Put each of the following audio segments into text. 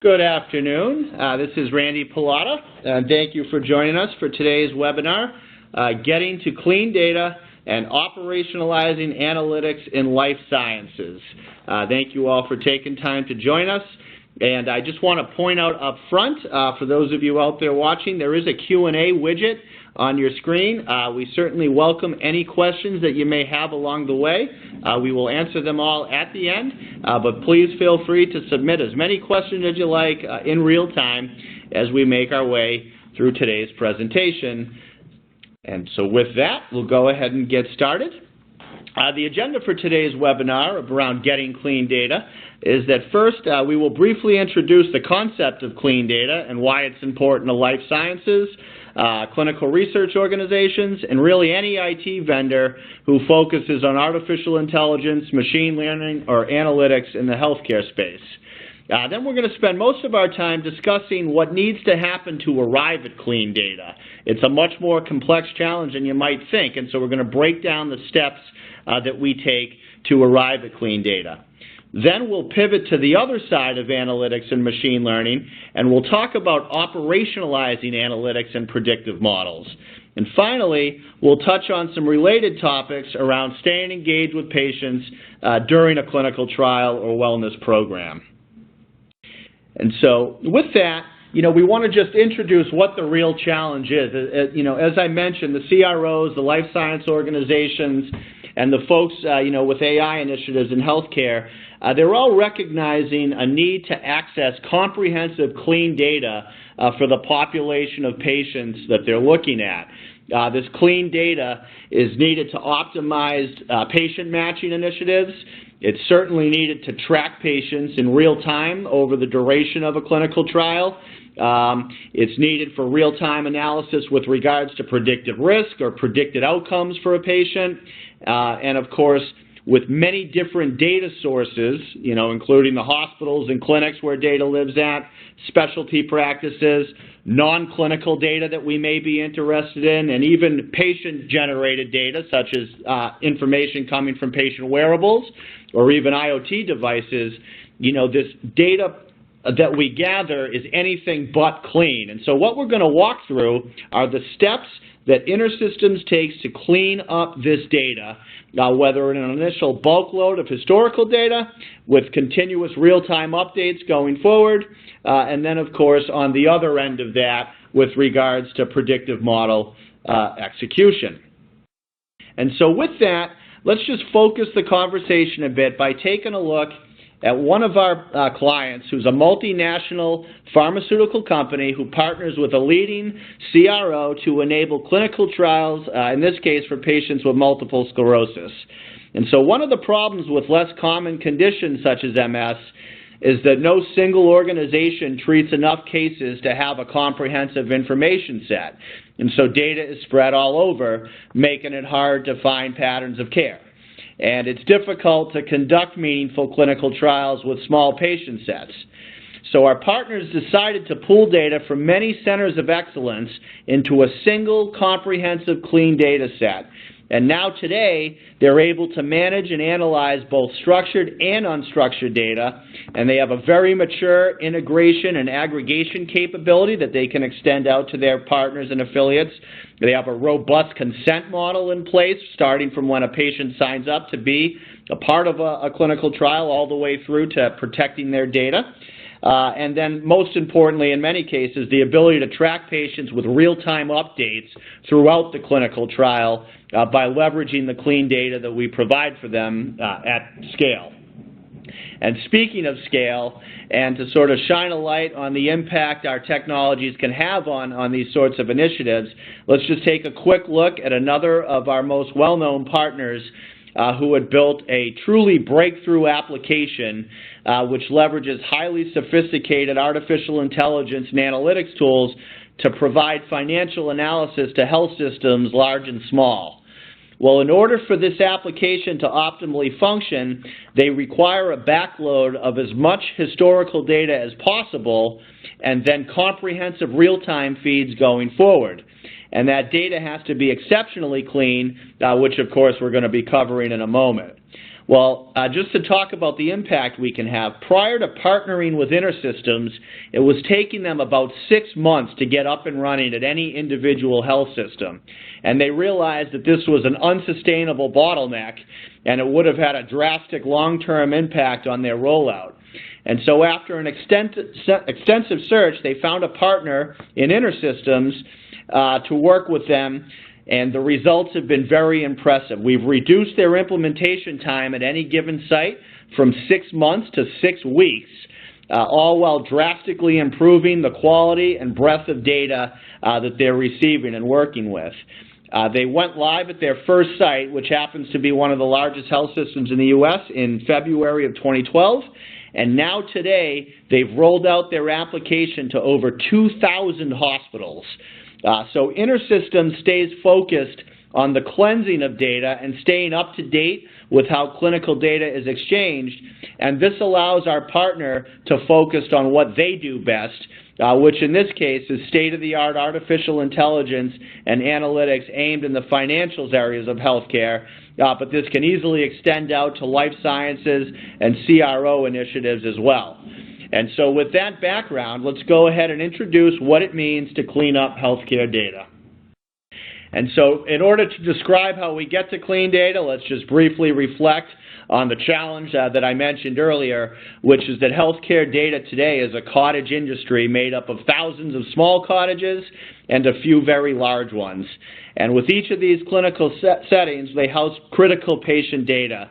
Good afternoon. This is Randy Pilata, and thank you for joining us for today's webinar, Getting to Clean Data and Operationalizing Analytics in Life Sciences. Thank you all for taking time to join us. And I just want to point out up front, for those of you out there watching, there is a Q&A widget on your screen. We certainly welcome any questions that you may have along the way. We will answer them all at the end, but please feel free to submit as many questions as you like in real time as we make our way through today's presentation. And so with that, we'll go ahead and get started. The agenda for today's webinar around getting clean data is that first we will briefly introduce the concept of clean data and why it's important to life sciences, clinical research organizations, and really any IT vendor who focuses on artificial intelligence, machine learning, or analytics in the healthcare space. Then we're going to spend most of our time discussing what needs to happen to arrive at clean data. It's a much more complex challenge than you might think, and so we're going to break down the steps that we take to arrive at clean data. Then we'll pivot to the other side of analytics and machine learning, and we'll talk about operationalizing analytics and predictive models. And finally, we'll touch on some related topics around staying engaged with patients during a clinical trial or wellness program. And so with that, we want to just introduce what the real challenge is. As I mentioned, the CROs, the life science organizations, and the folks, with AI initiatives in healthcare, they're all recognizing a need to access comprehensive, clean data for the population of patients that they're looking at. This clean data is needed to optimize patient matching initiatives. It's certainly needed to track patients in real time over the duration of a clinical trial. It's needed for real-time analysis with regards to predictive risk or predicted outcomes for a patient. And of course, with many different data sources, including the hospitals and clinics where data lives at, specialty practices, non-clinical data that we may be interested in, and even patient-generated data, such as information coming from patient wearables or even IoT devices, this data that we gather is anything but clean. And so what we're going to walk through are the steps that InterSystems takes to clean up this data, whether in an initial bulk load of historical data with continuous real-time updates going forward, and then, of course, on the other end of that with regards to predictive model execution. And so with that, let's just focus the conversation a bit by taking a look at one of our clients who's a multinational pharmaceutical company who partners with a leading CRO to enable clinical trials, in this case for patients with multiple sclerosis. And so one of the problems with less common conditions such as MS is that no single organization treats enough cases to have a comprehensive information set. And so data is spread all over, making it hard to find patterns of care. And it's difficult to conduct meaningful clinical trials with small patient sets. So our partners decided to pool data from many centers of excellence into a single comprehensive clean data set. And now today, they're able to manage and analyze both structured and unstructured data, and they have a very mature integration and aggregation capability that they can extend out to their partners and affiliates. They have a robust consent model in place, starting from when a patient signs up to be a part of a clinical trial all the way through to protecting their data. And then most importantly, in many cases, the ability to track patients with real-time updates throughout the clinical trial by leveraging the clean data that we provide for them at scale. And speaking of scale, and to sort of shine a light on the impact our technologies can have on these sorts of initiatives, let's just take a quick look at another of our most well-known partners who had built a truly breakthrough application which leverages highly sophisticated artificial intelligence and analytics tools to provide financial analysis to health systems large and small. Well, in order for this application to optimally function, they require a backload of as much historical data as possible and then comprehensive real-time feeds going forward. And that data has to be exceptionally clean, which of course we're going to be covering in a moment. Well, just to talk about the impact we can have, prior to partnering with InterSystems, it was taking them about 6 months to get up and running at any individual health system. And they realized that this was an unsustainable bottleneck, and it would have had a drastic long-term impact on their rollout. And so after an extensive search, they found a partner in InterSystems to work with them, and the results have been very impressive. We've reduced their implementation time at any given site from 6 months to 6 weeks, all while drastically improving the quality and breadth of data that they're receiving and working with. They went live at their first site, which happens to be one of the largest health systems in the U.S., in February of 2012. And now today, they've rolled out their application to over 2,000 hospitals. So InterSystems stays focused on the cleansing of data and staying up to date with how clinical data is exchanged, and this allows our partner to focus on what they do best, which in this case is state-of-the-art artificial intelligence and analytics aimed in the financials areas of healthcare, but this can easily extend out to life sciences and CRO initiatives as well. And so with that background, let's go ahead and introduce what it means to clean up healthcare data. And so in order to describe how we get to clean data, let's just briefly reflect on the challenge that I mentioned earlier, which is that healthcare data today is a cottage industry made up of thousands of small cottages and a few very large ones. And with each of these clinical settings, they house critical patient data.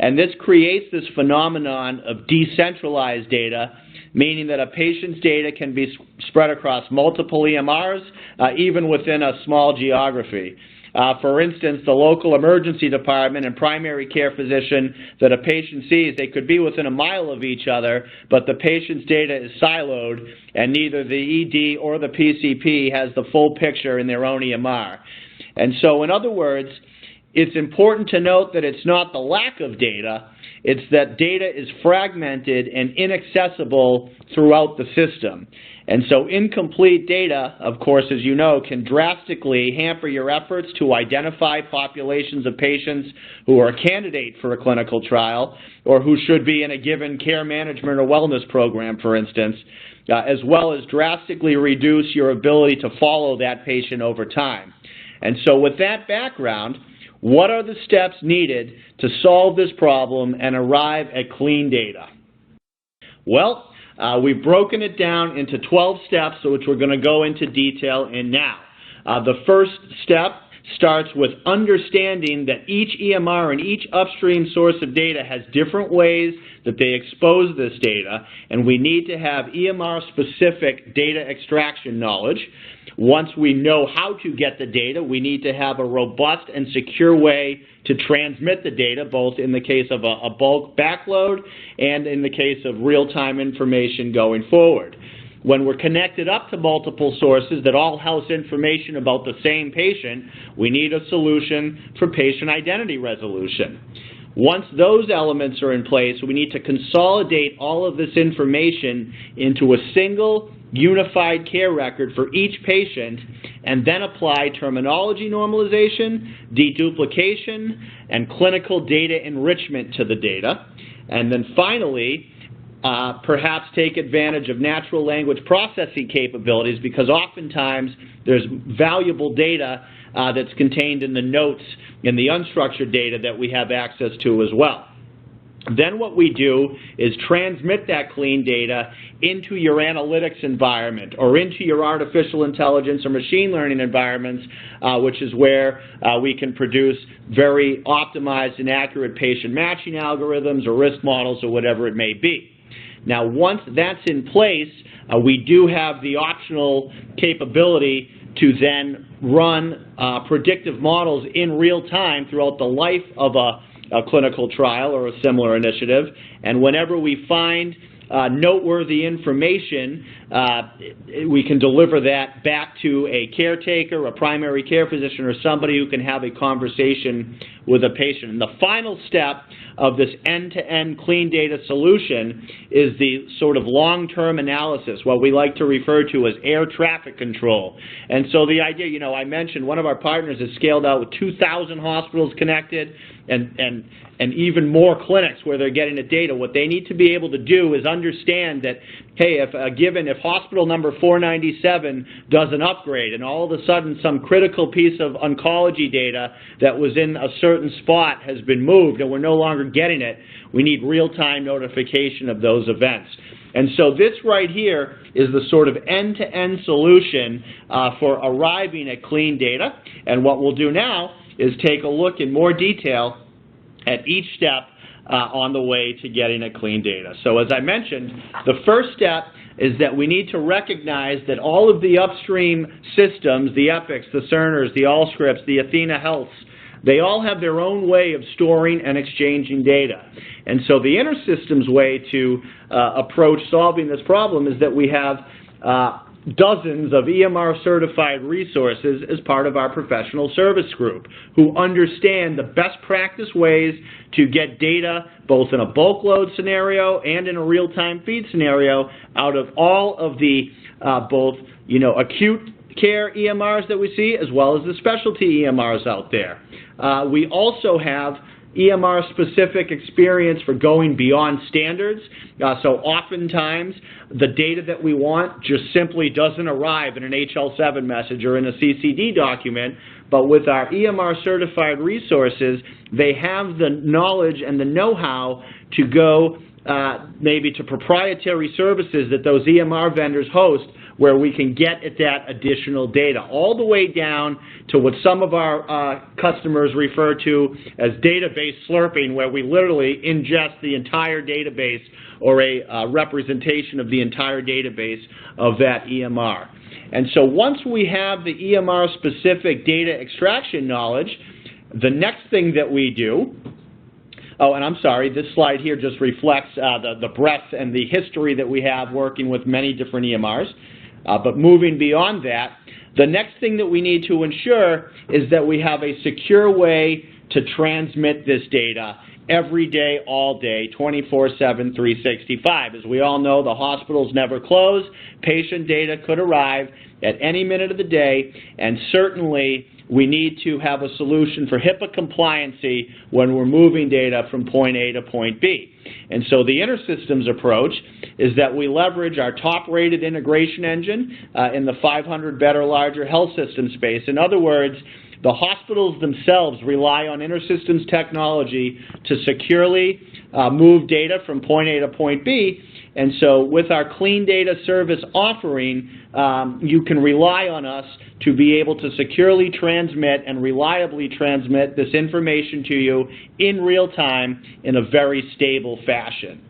And this creates this phenomenon of decentralized data, meaning that a patient's data can be spread across multiple EMRs, even within a small geography. For instance, the local emergency department and primary care physician that a patient sees, they could be within a mile of each other, but the patient's data is siloed, and neither the ED or the PCP has the full picture in their own EMR. And so, in other words, it's important to note that it's not the lack of data, it's that data is fragmented and inaccessible throughout the system. And so incomplete data, of course, as you know, can drastically hamper your efforts to identify populations of patients who are a candidate for a clinical trial or who should be in a given care management or wellness program, for instance, as well as drastically reduce your ability to follow that patient over time. And so with that background, what are the steps needed to solve this problem and arrive at clean data? Well, we've broken it down into 12 steps, which we're going to go into detail in now. The first step starts with understanding that each EMR and each upstream source of data has different ways that they expose this data, and we need to have EMR-specific data extraction knowledge. Once we know how to get the data, we need to have a robust and secure way to transmit the data, both in the case of a bulk backload and in the case of real-time information going forward. When we're connected up to multiple sources that all house information about the same patient, we need a solution for patient identity resolution. Once those elements are in place, we need to consolidate all of this information into a single unified care record for each patient, and then apply terminology normalization, deduplication, and clinical data enrichment to the data. And then finally, perhaps take advantage of natural language processing capabilities, because oftentimes there's valuable data that's contained in the notes in the unstructured data that we have access to as well. Then what we do is transmit that clean data into your analytics environment or into your artificial intelligence or machine learning environments, which is where we can produce very optimized and accurate patient matching algorithms or risk models or whatever it may be. Now, once that's in place, we do have the optional capability to then run predictive models in real time throughout the life of a clinical trial or a similar initiative. And whenever we find noteworthy information, we can deliver that back to a caretaker, a primary care physician, or somebody who can have a conversation with a patient. And the final step of this end-to-end clean data solution is the sort of long-term analysis, what we like to refer to as air traffic control. And so the idea, you know, I mentioned one of our partners has scaled out with 2,000 hospitals connected and even more clinics where they're getting the data. What they need to be able to do is understand that, hey, if hospital number 497 does an upgrade and all of a sudden some critical piece of oncology data that was in a certain spot has been moved and we're no longer getting it, we need real-time notification of those events. And so this right here is the sort of end-to-end solution for arriving at clean data. And what we'll do now is take a look in more detail at each step on the way to getting at clean data. So as I mentioned, the first step is that we need to recognize that all of the upstream systems, the Epics, the Cerners, the Allscripts, the Athena Healths, they all have their own way of storing and exchanging data. And so the InterSystems way to approach solving this problem is that we have dozens of EMR-certified resources as part of our professional service group who understand the best practice ways to get data both in a bulk load scenario and in a real-time feed scenario out of all of the both, you know, acute care EMRs that we see as well as the specialty EMRs out there. We also have EMR-specific experience for going beyond standards. So oftentimes, the data that we want just simply doesn't arrive in an HL7 message or in a CCD document. But with our EMR-certified resources, they have the knowledge and the know-how to go maybe to proprietary services that those EMR vendors host where we can get at that additional data, all the way down to what some of our customers refer to as database slurping, where we literally ingest the entire database or a representation of the entire database of that EMR. And so once we have the EMR-specific data extraction knowledge, the next thing that we do, oh, and I'm sorry, this slide here just reflects the breadth and the history that we have working with many different EMRs. But moving beyond that, the next thing that we need to ensure is that we have a secure way to transmit this data every day, all day, 24/7, 365. As we all know, the hospitals never close. Patient data could arrive at any minute of the day, and certainly we need to have a solution for HIPAA compliancy when we're moving data from point A to point B. And so the InterSystems approach is that we leverage our top-rated integration engine in the 500-bed or larger health system space. In other words, the hospitals themselves rely on InterSystems technology to securely move data from point A to point B. And so with our clean data service offering, you can rely on us to be able to securely transmit and reliably transmit this information to you in real time in a very stable fashion.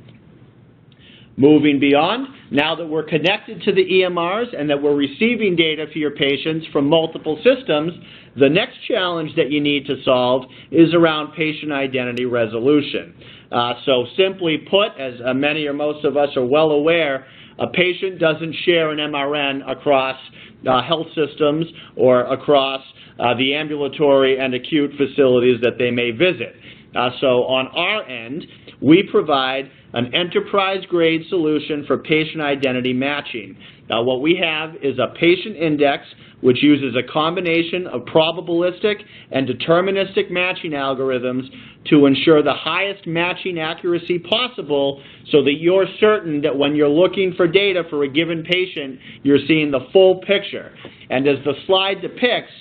Moving beyond, now that we're connected to the EMRs and that we're receiving data for your patients from multiple systems, the next challenge that you need to solve is around patient identity resolution. So simply put, as many or most of us are well aware, a patient doesn't share an MRN across health systems or across the ambulatory and acute facilities that they may visit. So on our end, we provide an enterprise-grade solution for patient identity matching. What we have is a patient index which uses a combination of probabilistic and deterministic matching algorithms to ensure the highest matching accuracy possible so that you're certain that when you're looking for data for a given patient, you're seeing the full picture. And as the slide depicts,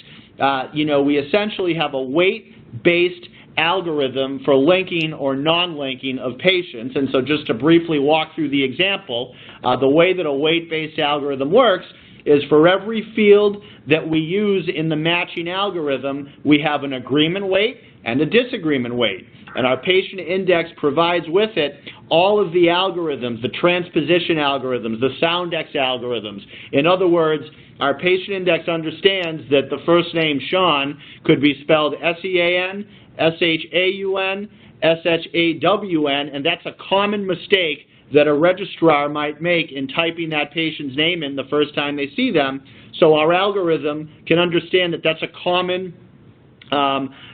we essentially have a weight-based algorithm for linking or non-linking of patients. And so just to briefly walk through the example, the way that a weight-based algorithm works is for every field that we use in the matching algorithm, we have an agreement weight and a disagreement weight. And our patient index provides with it all of the algorithms, the transposition algorithms, the soundex algorithms. In other words, our patient index understands that the first name Sean could be spelled S-E-A-N, S-H-A-U-N, S-H-A-W-N, and that's a common mistake that a registrar might make in typing that patient's name in the first time they see them, so our algorithm can understand that that's a common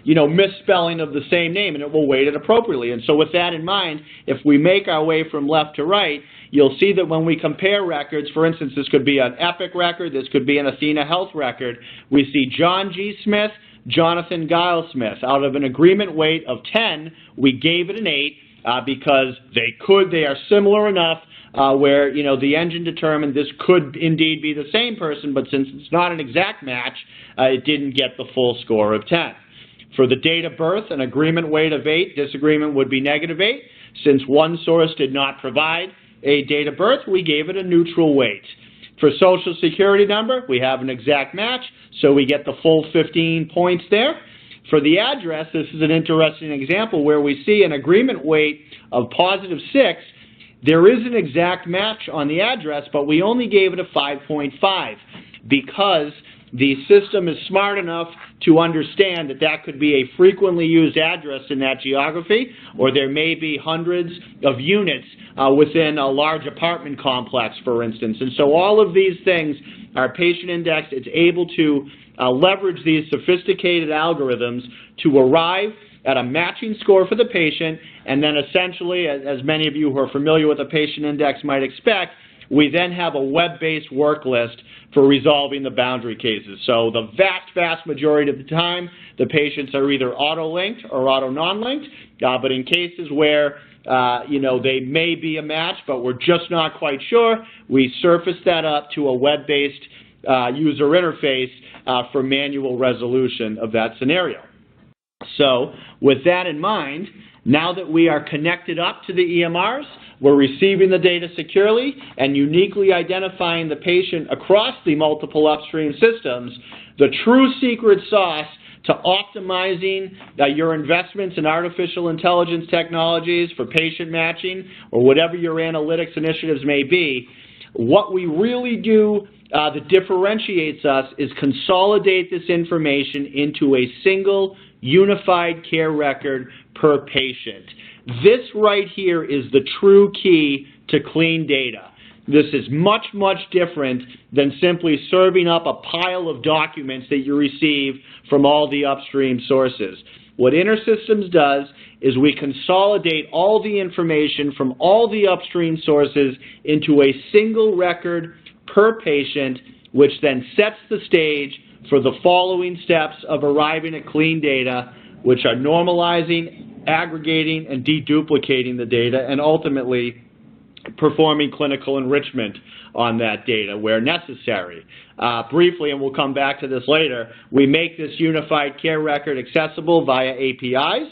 misspelling of the same name, and it will weight it appropriately. And so with that in mind, if we make our way from left to right, you'll see that when we compare records, for instance, this could be an Epic record, this could be an Athena Health record, we see John G. Smith, Jonathan Giles Smith. Out of an agreement weight of 10, we gave it an 8 because they are similar enough where the engine determined this could indeed be the same person, but since it's not an exact match, it didn't get the full score of 10. For the date of birth, an agreement weight of 8, disagreement would be -8. Since one source did not provide a date of birth, we gave it a neutral weight. For Social Security number, we have an exact match, so we get the full 15 points there. For the address, this is an interesting example where we see an agreement weight of +6. There is an exact match on the address, but we only gave it a 5.5 because the system is smart enough to understand that that could be a frequently used address in that geography, or there may be hundreds of units within a large apartment complex, for instance. And so all of these things, our patient index is able to leverage these sophisticated algorithms to arrive at a matching score for the patient, and then essentially, as many of you who are familiar with a patient index might expect, we then have a web-based work list for resolving the boundary cases. So the vast majority of the time, the patients are either auto-linked or auto-non-linked, but in cases where they may be a match, but we're just not quite sure, we surface that up to a web-based user interface for manual resolution of that scenario. So with that in mind, now that we are connected up to the EMRs, we're receiving the data securely and uniquely identifying the patient across the multiple upstream systems, the true secret sauce to optimizing your investments in artificial intelligence technologies for patient matching or whatever your analytics initiatives may be, what we really do that differentiates us is consolidate this information into a single unified care record per patient. This right here is the true key to clean data. This is much different than simply serving up a pile of documents that you receive from all the upstream sources. What InterSystems does is we consolidate all the information from all the upstream sources into a single record per patient, which then sets the stage for the following steps of arriving at clean data, which are normalizing, aggregating, and deduplicating the data, and ultimately performing clinical enrichment on that data where necessary. Briefly, and we'll come back to this later, we make this unified care record accessible via APIs,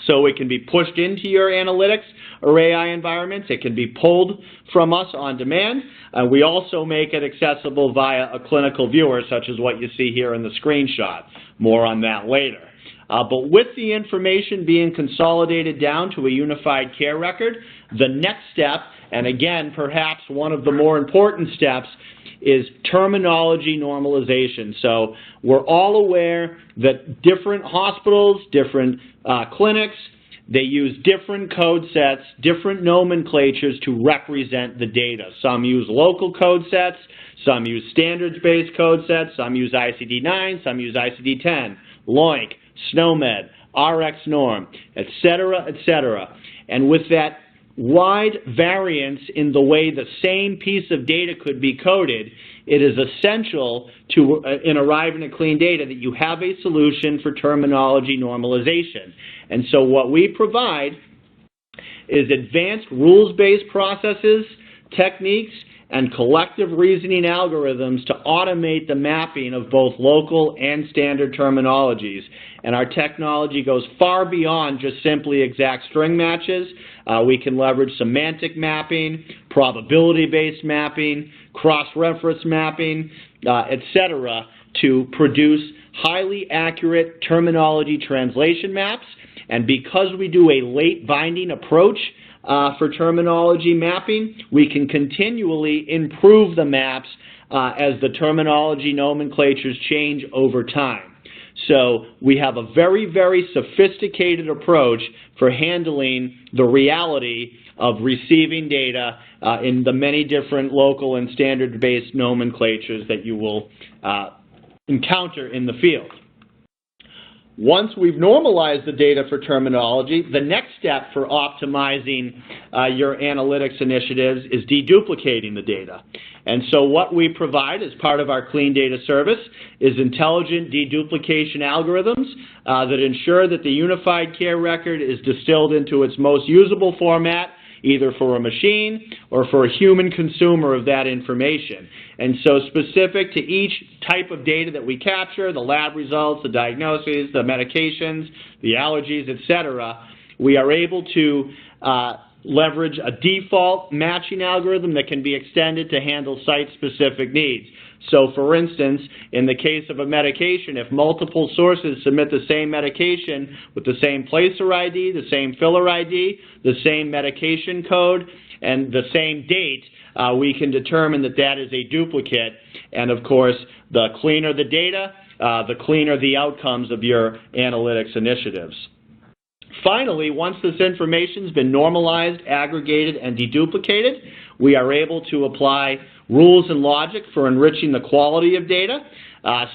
so it can be pushed into your analytics or AI environments. It can be pulled from us on demand. We also make it accessible via a clinical viewer, such as what you see here in the screenshot. More on that later. But with the information being consolidated down to a unified care record, the next step, and again, perhaps one of the more important steps, is terminology normalization. So we're all aware that different hospitals, different clinics, they use different code sets, different nomenclatures to represent the data. Some use local code sets, some use standards-based code sets, some use ICD-9, some use ICD-10, LOINC, SNOMED, RxNorm, etc., etc. And with that wide variance in the way the same piece of data could be coded, it is essential to, in arriving at clean data, that you have a solution for terminology normalization. And so what we provide is advanced rules-based processes, techniques, and collective reasoning algorithms to automate the mapping of both local and standard terminologies. And our technology goes far beyond just simply exact string matches. We can leverage semantic mapping, probability-based mapping, cross-reference mapping, etc., to produce highly accurate terminology translation maps. And because we do a late binding approach for terminology mapping, we can continually improve the maps as the terminology nomenclatures change over time. So we have a very sophisticated approach for handling the reality of receiving data in the many different local and standard-based nomenclatures that you will encounter in the field. Once we've normalized the data for terminology, the next step for optimizing your analytics initiatives is deduplicating the data. And so what we provide as part of our Clean Data Service is intelligent deduplication algorithms that ensure that the unified care record is distilled into its most usable format, either for a machine or for a human consumer of that information. And so specific to each type of data that we capture, the lab results, the diagnoses, the medications, the allergies, etc., we are able to leverage a default matching algorithm that can be extended to handle site-specific needs. So, for instance, in the case of a medication, if multiple sources submit the same medication with the same placer ID, the same filler ID, the same medication code, and the same date, we can determine that that is a duplicate. And, of course, the cleaner the data, the cleaner the outcomes of your analytics initiatives. Finally, once this information has been normalized, aggregated, and deduplicated, we are able to apply rules and logic for enriching the quality of data.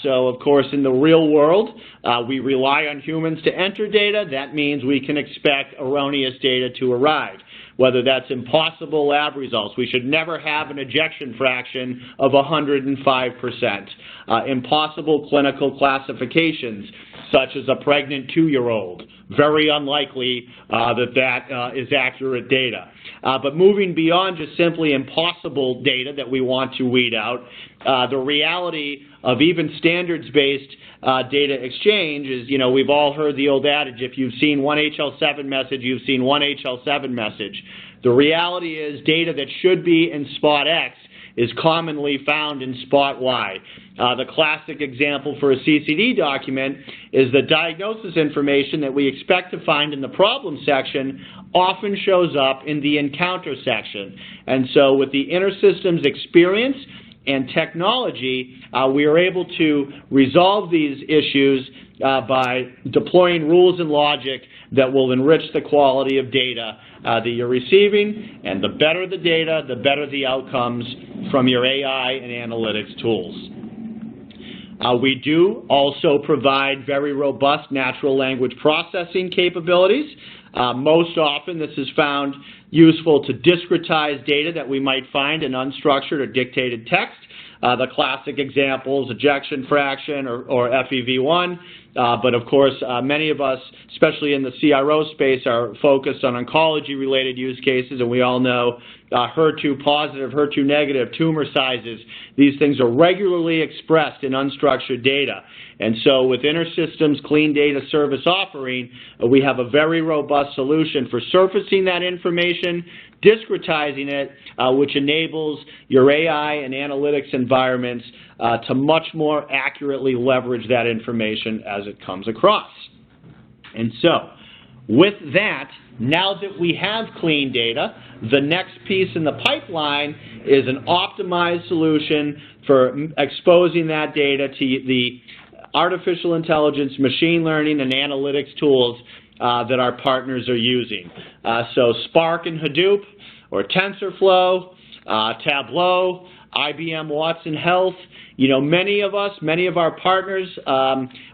So, of course, in the real world, we rely on humans to enter data. That means we can expect erroneous data to arrive, whether that's impossible lab results. We should never have an ejection fraction of 105%. Impossible clinical classifications, such as a pregnant 2-year-old. Very unlikely that is accurate data. But moving beyond just simply impossible data that we want to weed out, the reality of even standards-based data exchange is, you know, we've all heard the old adage, if you've seen one HL7 message, you've seen one HL7 message. The reality is data that should be in spot X is commonly found in spot Y. The classic example for a CCD document is the diagnosis information that we expect to find in the problem section often shows up in the encounter section. And so with the InterSystems experience and technology, we are able to resolve these issues by deploying rules and logic that will enrich the quality of data that you're receiving, and the better the data, the better the outcomes from your AI and analytics tools. We do also provide very robust natural language processing capabilities. Most often this is found useful to discretize data that we might find in unstructured or dictated text. The classic examples, ejection fraction or FEV1, but of course many of us, especially in the CRO space, are focused on oncology-related use cases, and we all know HER2 positive, HER2 negative, tumor sizes. These things are regularly expressed in unstructured data. And so with InterSystems Clean Data Service offering, we have a very robust solution for surfacing that information, discretizing it, which enables your AI and analytics environments to much more accurately leverage that information as it comes across. And so, with that, now that we have clean data, the next piece in the pipeline is an optimized solution for exposing that data to the artificial intelligence, machine learning, and analytics tools that our partners are using. So Spark and Hadoop, or TensorFlow, Tableau, IBM Watson Health. You know, many of our partners,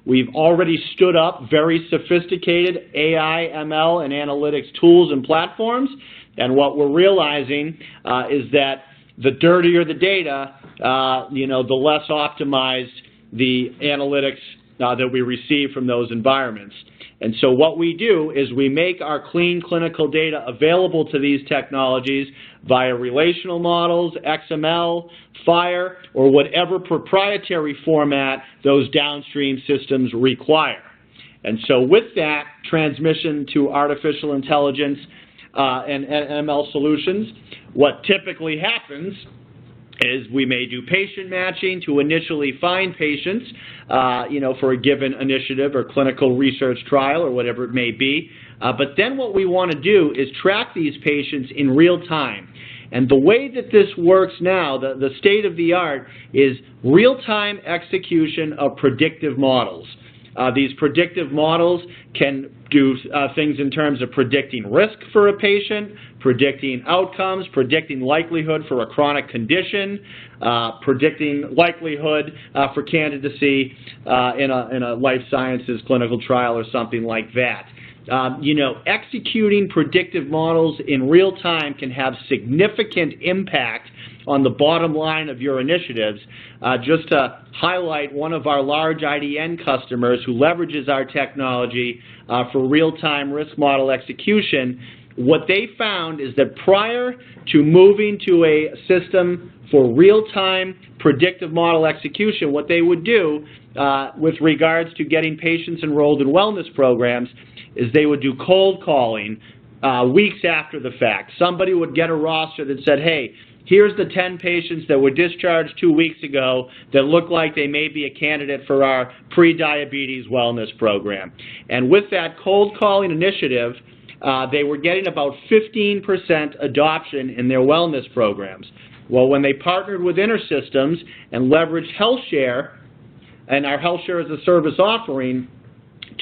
we've already stood up very sophisticated AI, ML, and analytics tools and platforms. And what we're realizing is that the dirtier the data, the less optimized the analytics that we receive from those environments. And so what we do is we make our clean clinical data available to these technologies via relational models, XML, FHIR, or whatever proprietary format those downstream systems require. And so with that transmission to artificial intelligence and ML solutions, what typically happens is we may do patient matching to initially find patients, for a given initiative or clinical research trial or whatever it may be. But then what we want to do is track these patients in real time. And the way that this works now, the state of the art, is real-time execution of predictive models. These predictive models can do things in terms of predicting risk for a patient, predicting outcomes, predicting likelihood for a chronic condition, predicting likelihood for candidacy in a life sciences clinical trial or something like that. Executing predictive models in real time can have significant impact on the bottom line of your initiatives. Just to highlight one of our large IDN customers who leverages our technology for real-time risk model execution, what they found is that prior to moving to a system for real-time predictive model execution, what they would do with regards to getting patients enrolled in wellness programs is they would do cold calling weeks after the fact. Somebody would get a roster that said, hey, here's the 10 patients that were discharged 2 weeks ago that look like they may be a candidate for our pre-diabetes wellness program. And with that cold calling initiative, they were getting about 15% adoption in their wellness programs. Well, when they partnered with InterSystems and leveraged HealthShare and our HealthShare as a service offering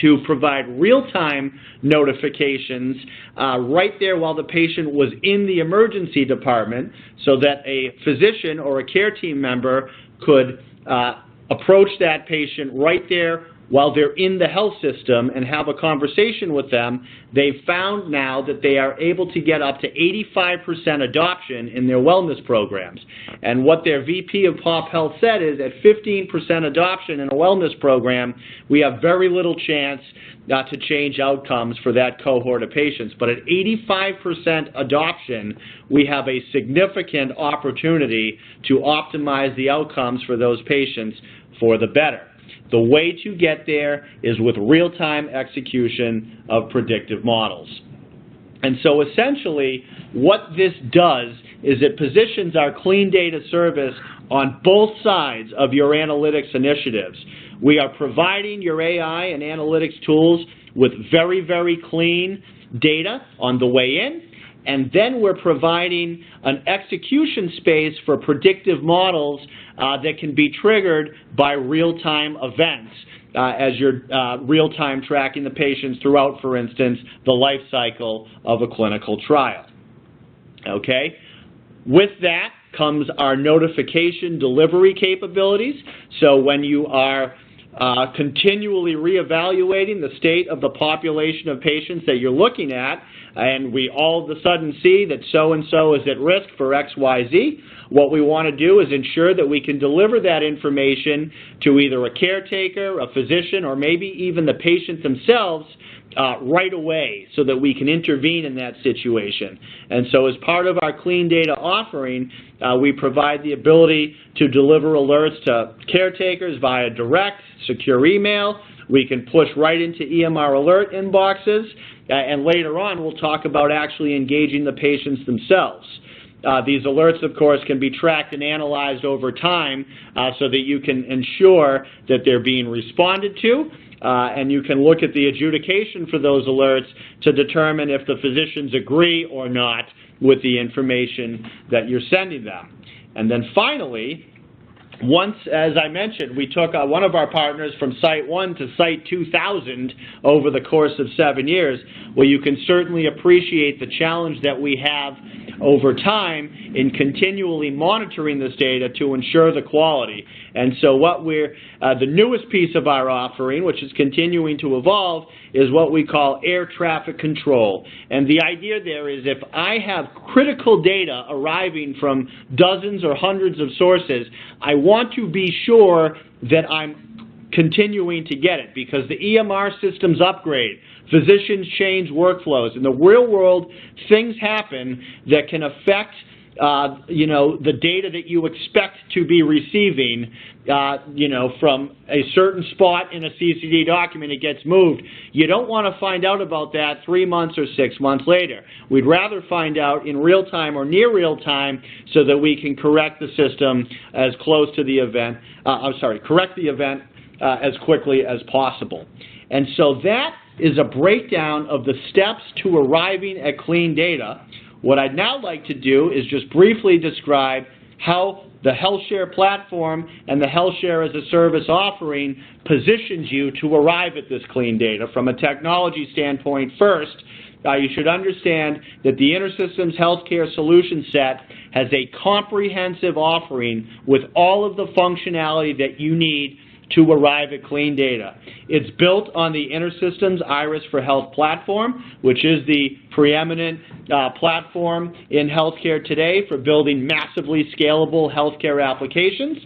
to provide real-time notifications right there while the patient was in the emergency department, so that a physician or a care team member could approach that patient right there while they're in the health system and have a conversation with them, they've found now that they are able to get up to 85% adoption in their wellness programs. And what their VP of Pop Health said is at 15% adoption in a wellness program, we have very little chance to change outcomes for that cohort of patients. But at 85% adoption, we have a significant opportunity to optimize the outcomes for those patients for the better. The way to get there is with real-time execution of predictive models. And so essentially what this does is it positions our clean data service on both sides of your analytics initiatives. We are providing your AI and analytics tools with very, very clean data on the way in, and then we're providing an execution space for predictive models that can be triggered by real-time events as you're real-time tracking the patients throughout, for instance, the life cycle of a clinical trial. Okay? With that comes our notification delivery capabilities. So when you are continually reevaluating the state of the population of patients that you're looking at, and we all of a sudden see that so-and-so is at risk for XYZ, what we want to do is ensure that we can deliver that information to either a caretaker, a physician, or maybe even the patient themselves right away so that we can intervene in that situation. And so as part of our clean data offering, we provide the ability to deliver alerts to caretakers via direct, secure email. We can push right into EMR alert inboxes, and later on we'll talk about actually engaging the patients themselves. These alerts, of course, can be tracked and analyzed over time so that you can ensure that they're being responded to, and you can look at the adjudication for those alerts to determine if the physicians agree or not with the information that you're sending them. And then finally, once, as I mentioned, we took one of our partners from Site 1 to Site 2000 over the course of 7 years. Well, you can certainly appreciate the challenge that we have over time in continually monitoring this data to ensure the quality. And so what the newest piece of our offering, which is continuing to evolve, is what we call air traffic control. And the idea there is if I have critical data arriving from dozens or hundreds of sources, I want to be sure that I'm continuing to get it, because the EMR systems upgrade, physicians change workflows. In the real world, things happen that can affect the data that you expect to be receiving, from a certain spot in a CCD document, it gets moved. You don't want to find out about that 3 months or 6 months later. We'd rather find out in real time or near real time so that we can correct the system as close to the event, correct the event as quickly as possible. And so that is a breakdown of the steps to arriving at clean data. What I'd now like to do is just briefly describe how the HealthShare platform and the HealthShare as a service offering positions you to arrive at this clean data. From a technology standpoint first, you should understand that the InterSystems Healthcare Solution Set has a comprehensive offering with all of the functionality that you need to arrive at clean data. It's built on the InterSystems Iris for Health platform, which is the preeminent platform in healthcare today for building massively scalable healthcare applications.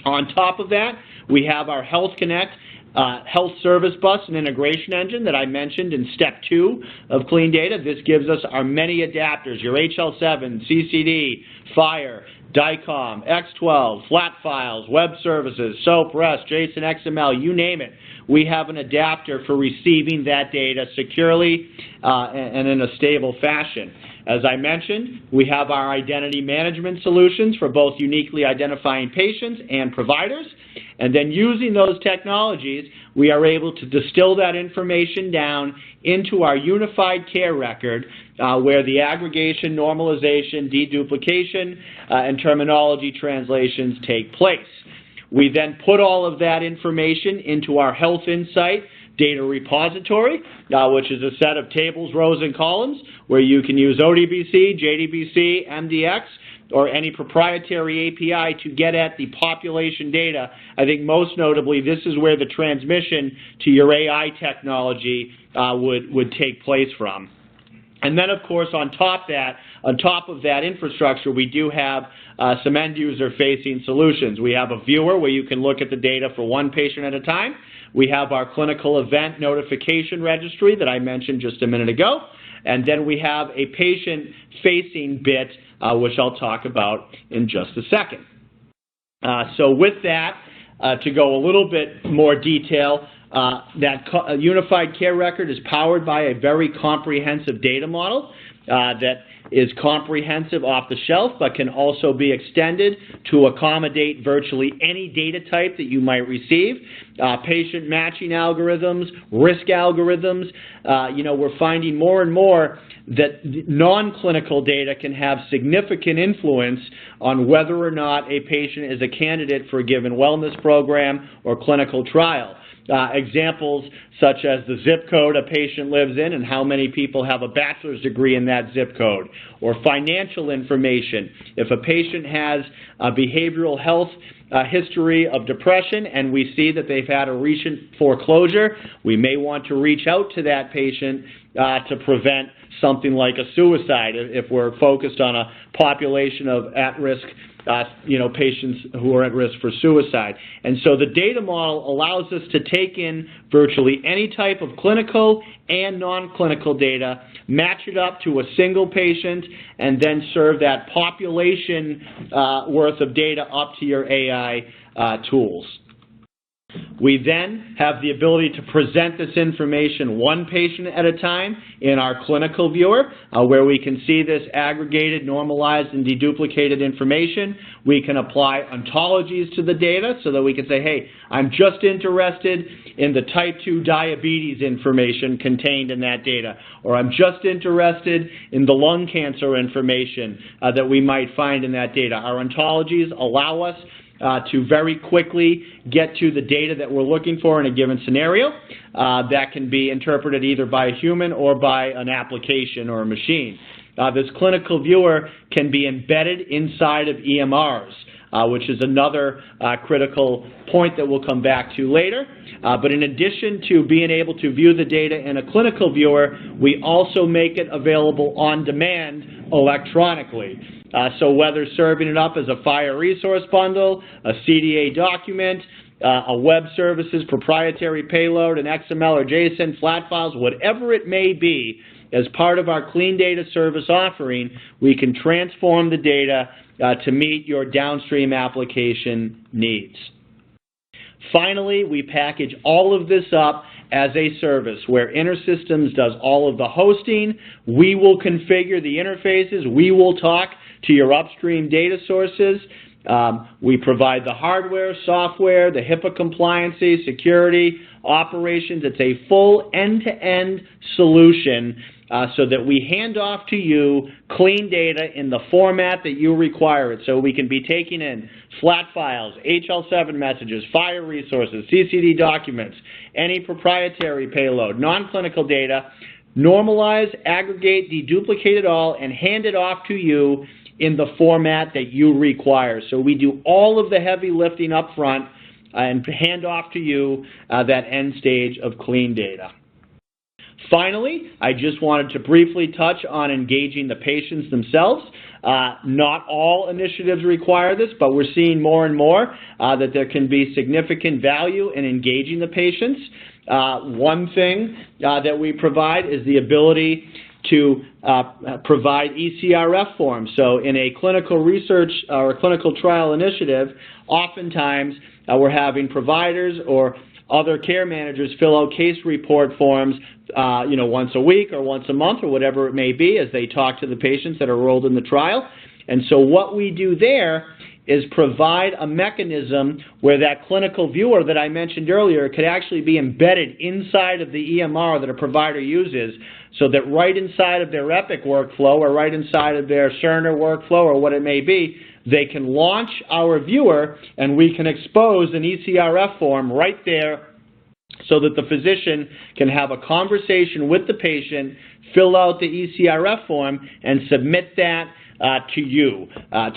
On top of that, we have our Health Connect Health Service Bus and integration engine that I mentioned in step 2 of clean data. This gives us our many adapters, your HL7, CCD, FHIR, DICOM, X12, flat files, web services, SOAP, REST, JSON, XML, you name it. We have an adapter for receiving that data securely and in a stable fashion. As I mentioned, we have our identity management solutions for both uniquely identifying patients and providers. And then using those technologies, we are able to distill that information down into our unified care record where the aggregation, normalization, deduplication, and terminology translations take place. We then put all of that information into our Health Insight data repository, which is a set of tables, rows, and columns where you can use ODBC, JDBC, MDX, or any proprietary API to get at the population data. I think most notably, this is where the transmission to your AI technology would take place from. And then, of course, on top of that infrastructure, we do have some end-user-facing solutions. We have a viewer where you can look at the data for one patient at a time. We have our clinical event notification registry that I mentioned just a minute ago. And then we have a patient-facing bit, which I'll talk about in just a second. So with that, to go a little bit more detail, that unified care record is powered by a very comprehensive data model that is comprehensive off the shelf, but can also be extended to accommodate virtually any data type that you might receive. Patient matching algorithms, risk algorithms. We're finding more and more that non-clinical data can have significant influence on whether or not a patient is a candidate for a given wellness program or clinical trial. Examples such as the zip code a patient lives in and how many people have a bachelor's degree in that zip code, or financial information. If a patient has a behavioral health history of depression and we see that they've had a recent foreclosure, we may want to reach out to that patient to prevent something like a suicide if we're focused on a population of at-risk patients who are at risk for suicide. And so the data model allows us to take in virtually any type of clinical and non-clinical data, match it up to a single patient, and then serve that population worth of data up to your AI tools. We then have the ability to present this information one patient at a time in our clinical viewer, where we can see this aggregated, normalized, and deduplicated information. We can apply ontologies to the data so that we can say, hey, I'm just interested in the type 2 diabetes information contained in that data, or I'm just interested in the lung cancer information that we might find in that data. Our ontologies allow us to very quickly get to the data that we're looking for in a given scenario that can be interpreted either by a human or by an application or a machine. This clinical viewer can be embedded inside of EMRs, which is another critical point that we'll come back to later. But in addition to being able to view the data in a clinical viewer, we also make it available on demand electronically. So whether serving it up as a FHIR resource bundle, a CDA document, a web services proprietary payload, an XML or JSON, flat files, whatever it may be, as part of our clean data service offering, we can transform the data to meet your downstream application needs. Finally, we package all of this up as a service where InterSystems does all of the hosting. We will configure the interfaces. We will talk to your upstream data sources. We provide the hardware, software, the HIPAA compliancy, security, operations. It's a full end-to-end solution so that we hand off to you clean data in the format that you require it. So we can be taking in flat files, HL7 messages, FHIR resources, CCD documents, any proprietary payload, non-clinical data, normalize, aggregate, deduplicate it all, and hand it off to you in the format that you require. So we do all of the heavy lifting up front and hand off to you that end stage of clean data. Finally, I just wanted to briefly touch on engaging the patients themselves. Not all initiatives require this, but we're seeing more and more that there can be significant value in engaging the patients. One thing that we provide is the ability to provide ECRF forms. So in a clinical research or a clinical trial initiative, oftentimes we're having providers or other care managers fill out case report forms once a week or once a month or whatever it may be as they talk to the patients that are enrolled in the trial. And so what we do there is provide a mechanism where that clinical viewer that I mentioned earlier could actually be embedded inside of the EMR that a provider uses, so that right inside of their Epic workflow or right inside of their Cerner workflow or what it may be, they can launch our viewer and we can expose an ECRF form right there so that the physician can have a conversation with the patient, fill out the ECRF form, and submit that to you,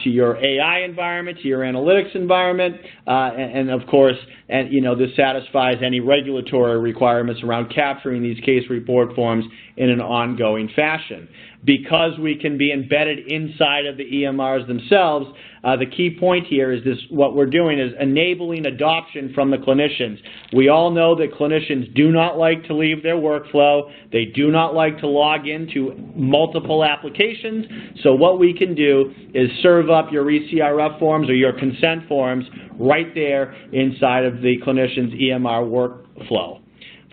to your AI environment, to your analytics environment, and of course, this satisfies any regulatory requirements around capturing these case report forms in an ongoing fashion. Because we can be embedded inside of the EMRs themselves, the key point here is what we're doing is enabling adoption from the clinicians. We all know that clinicians do not like to leave their workflow. They do not like to log into multiple applications. So what we can do is serve up your ECRF forms or your consent forms right there inside of the clinician's EMR workflow.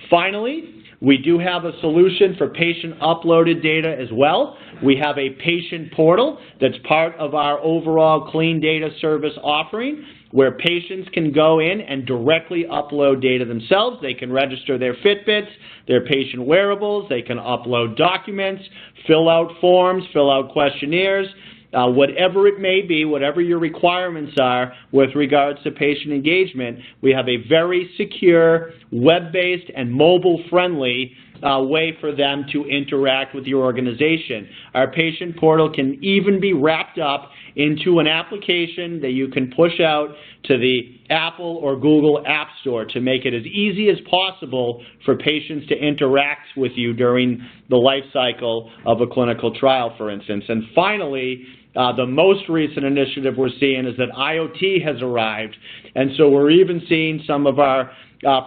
Finally, we do have a solution for patient-uploaded data as well. We have a patient portal that's part of our overall clean data service offering where patients can go in and directly upload data themselves. They can register their Fitbits, their patient wearables, they can upload documents, fill out forms, fill out questionnaires, whatever it may be, whatever your requirements are with regards to patient engagement, we have a very secure, web-based, and mobile-friendly way for them to interact with your organization. Our patient portal can even be wrapped up into an application that you can push out to the Apple or Google App Store to make it as easy as possible for patients to interact with you during the life cycle of a clinical trial, for instance. And finally, the most recent initiative we're seeing is that IoT has arrived, and so we're even seeing some of our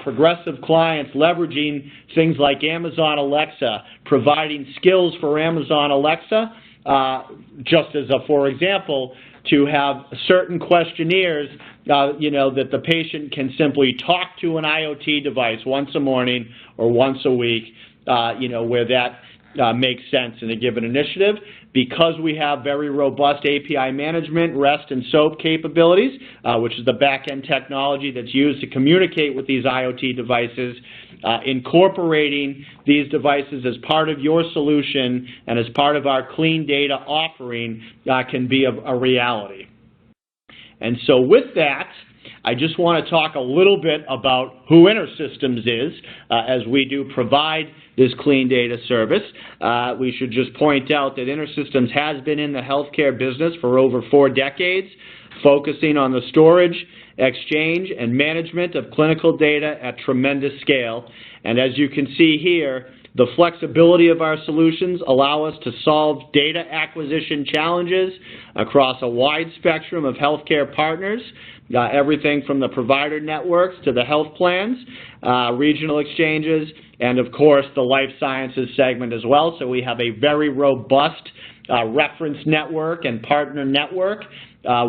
progressive clients leveraging things like Amazon Alexa, providing skills for Amazon Alexa, just as for example, to have certain questionnaires, that the patient can simply talk to an IoT device once a morning or once a week, where that makes sense in a given initiative. Because we have very robust API management, REST and SOAP capabilities, which is the back-end technology that's used to communicate with these IoT devices, incorporating these devices as part of your solution and as part of our clean data offering can be a reality. And so with that, I just want to talk a little bit about who InterSystems is as we do provide this clean data service. We should just point out that InterSystems has been in the healthcare business for over 4 decades, focusing on the storage, exchange, and management of clinical data at tremendous scale. And as you can see here, the flexibility of our solutions allow us to solve data acquisition challenges across a wide spectrum of healthcare partners, everything from the provider networks to the health plans, regional exchanges, and of course the life sciences segment as well. So we have a very robust reference network and partner network.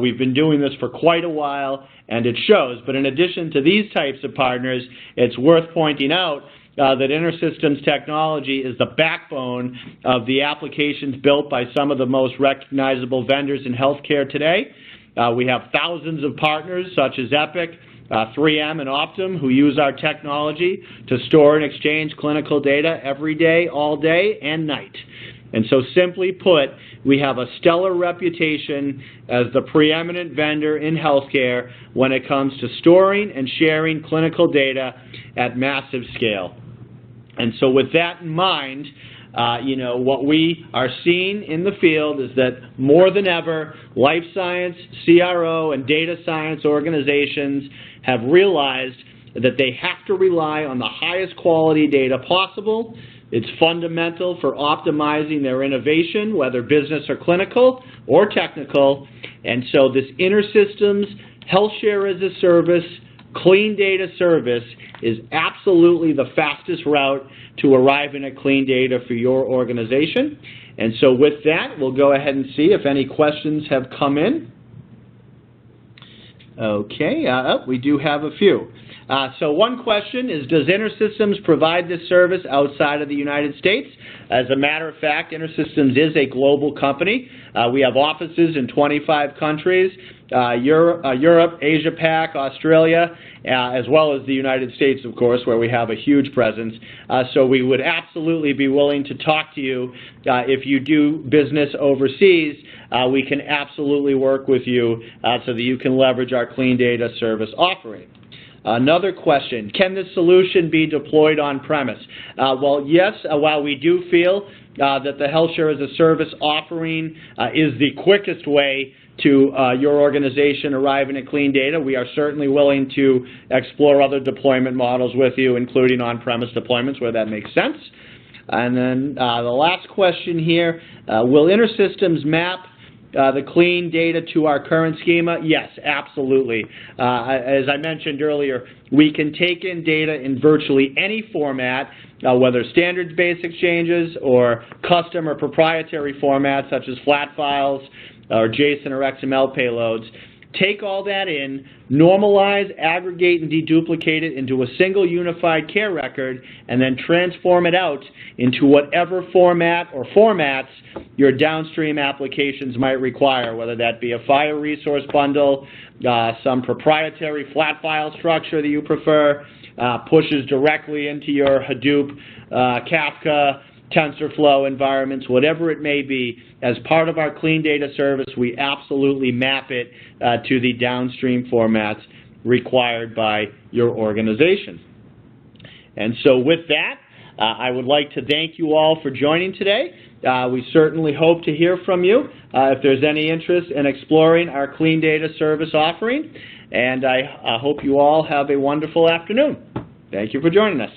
We've been doing this for quite a while, and it shows. But in addition to these types of partners, it's worth pointing out that InterSystems technology is the backbone of the applications built by some of the most recognizable vendors in healthcare today. We have thousands of partners such as Epic, 3M and Optum, who use our technology to store and exchange clinical data every day, all day, and night. And so simply put, we have a stellar reputation as the preeminent vendor in healthcare when it comes to storing and sharing clinical data at massive scale. And so with that in mind, what we are seeing in the field is that more than ever, life science, CRO, and data science organizations have realized that they have to rely on the highest quality data possible. It's fundamental for optimizing their innovation, whether business or clinical or technical. And so this InterSystems Health Share as a Service clean data service is absolutely the fastest route to arriving at clean data for your organization. And so with that, we'll go ahead and see if any questions have come in. Okay, we do have a few. So one question is, does InterSystems provide this service outside of the United States? As a matter of fact, InterSystems is a global company. We have offices in 25 countries, Europe, Asia-Pac, Australia, as well as the United States, of course, where we have a huge presence. So we would absolutely be willing to talk to you. If you do business overseas, we can absolutely work with you so that you can leverage our clean data service offering. Another question, can this solution be deployed on-premise? Well, yes, while we do feel that the Health Share as a Service offering is the quickest way to your organization arriving at clean data, we are certainly willing to explore other deployment models with you, including on-premise deployments where that makes sense. And then the last question here, will InterSystems map the clean data to our current schema? Yes, absolutely. As I mentioned earlier, we can take in data in virtually any format, whether standards-based exchanges or custom or proprietary formats such as flat files or JSON or XML payloads. Take all that in, normalize, aggregate, and deduplicate it into a single unified care record, and then transform it out into whatever format or formats your downstream applications might require, whether that be a FHIR resource bundle, some proprietary flat file structure that you prefer, pushes directly into your Hadoop, Kafka, TensorFlow environments, whatever it may be. As part of our clean data service, we absolutely map it to the downstream formats required by your organization. And so with that, I would like to thank you all for joining today. We certainly hope to hear from you if there's any interest in exploring our clean data service offering. And I hope you all have a wonderful afternoon. Thank you for joining us.